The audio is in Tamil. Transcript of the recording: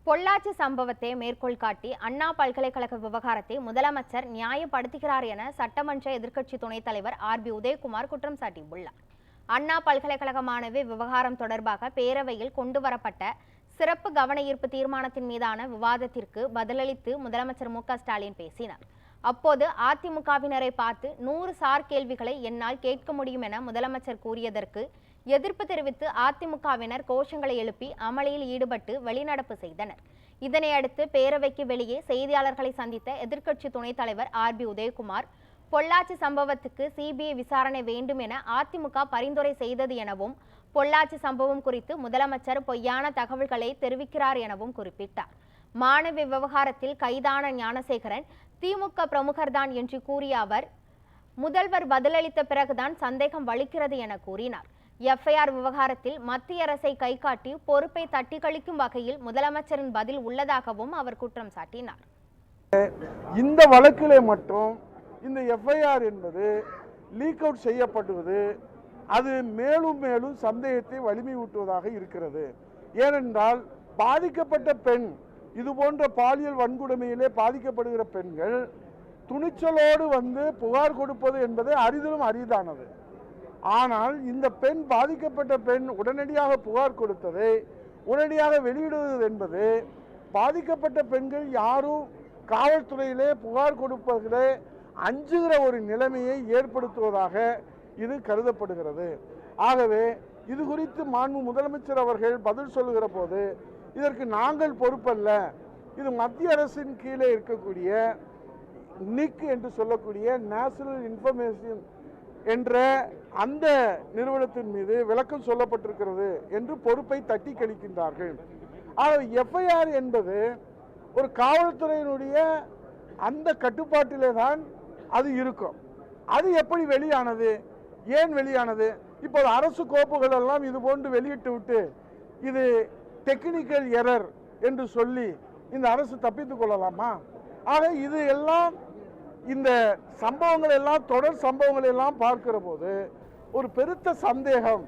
பொள்ளாச்சி சம்பவத்தை மேற்கோள் காட்டி அண்ணா பல்கலைக்கழக விவகாரத்தை முதலமைச்சர் நியாயப்படுத்துகிறார் என சட்டமன்ற எதிர்க்கட்சி துணைத் தலைவர் ஆர்.பி. உதயகுமார் குற்றம் சாட்டியுள்ளார். அண்ணா பல்கலைக்கழக மாணவி விவகாரம் தொடர்பாக பேரவையில் கொண்டுவரப்பட்ட சிறப்பு கவன ஈர்ப்பு தீர்மானத்தின் மீதான விவாதத்திற்கு பதிலளித்து முதலமைச்சர் மு.க. ஸ்டாலின் பேசினார். அப்போது அதிமுகவினரை பார்த்து 100 சார் கேள்விகளை என்னால் கேட்க முடியும் என முதலமைச்சர் கூறியதற்கு எதிர்ப்பு தெரிவித்து அதிமுகவினர் கோஷங்களை எழுப்பி அமளியில் ஈடுபட்டு வெளிநடப்பு செய்தனர். இதனையடுத்து பேரவைக்கு வெளியே செய்தியாளர்களை சந்தித்த எதிர்க்கட்சி துணைத் தலைவர் ஆர்.பி. உதயகுமார், பொள்ளாச்சி சம்பவத்துக்கு சிபிஐ விசாரணை வேண்டும் என அதிமுக பரிந்துரை செய்தது எனவும், பொள்ளாச்சி சம்பவம் குறித்து முதலமைச்சர் பொய்யான தகவல்களை தெரிவிக்கிறார் எனவும் குறிப்பிட்டார். மாணவி விவகாரத்தில் கைதான ஞானசேகரன் திமுக பிரமுகர்தான் என்று கூறிய அவர், முதல்வர் பதிலளித்த பிறகுதான் சந்தேகம் வலிக்கிறது என கூறினார். எஃப்ஐஆர் விவகாரத்தில் மத்திய அரசை கை காட்டி பொறுப்பை தட்டி கழிக்கும் வகையில் முதலமைச்சரின் பதில் உள்ளதாகவும் அவர் குற்றம் சாட்டினார். இந்த வழக்கிலே மட்டும் இந்த எஃப்ஐஆர் என்பது லீக் அவுட் செய்யப்படுவது அது மேலும் மேலும் சந்தேகத்தை வலிமையூட்டுவதாக இருக்கிறது. ஏனென்றால் பாதிக்கப்பட்ட பெண், இது போன்ற பாலியல் வன்கொடுமையிலே பாதிக்கப்படுகிற பெண்கள் துணிச்சலோடு வந்து புகார் கொடுப்பது என்பது அரிதிலும் அரிதானது. ஆனால் இந்த பெண், பாதிக்கப்பட்ட பெண் உடனடியாக புகார் கொடுத்ததை உடனடியாக வெளியிடுவது என்பது பாதிக்கப்பட்ட பெண்கள் யாரும் காவல்துறையிலே புகார் கொடுப்பதிலே அஞ்சுகிற ஒரு நிலைமையை ஏற்படுத்துவதாக இது கருதப்படுகிறது. ஆகவே இது குறித்து மாண்பு முதலமைச்சர் அவர்கள் பதில் சொல்லுகிற போது, இதற்கு நாங்கள் பொறுப்பல்ல, இது மத்திய அரசின் கீழே இருக்கக்கூடிய நிக் என்று சொல்லக்கூடிய நேஷனல் இன்ஃபர்மேஷன் என்ற அந்த நிறுவனத்தின் மீது விளக்கம் சொல்லப்பட்டிருக்கிறது என்று பொறுப்பை தட்டி கழிக்கின்றார்கள். ஆக எஃப்ஐஆர் என்பது ஒரு காவல்துறையினுடைய அந்த கட்டுப்பாட்டிலே தான் அது இருக்கும். அது எப்படி வெளியானது, ஏன் வெளியானது? இப்போது அரசு கோப்புகள் எல்லாம் இது போன்று வெளியிட்டு விட்டு இது டெக்னிக்கல் எரர் என்று சொல்லி இந்த அரசு தப்பித்துக் கொள்ளலாமா? ஆக இது எல்லாம், இந்த சம்பவங்கள் எல்லாம், தொடர் சம்பவங்கள் எல்லாம் பார்க்கிற போது ஒரு பெருத்த சந்தேகம்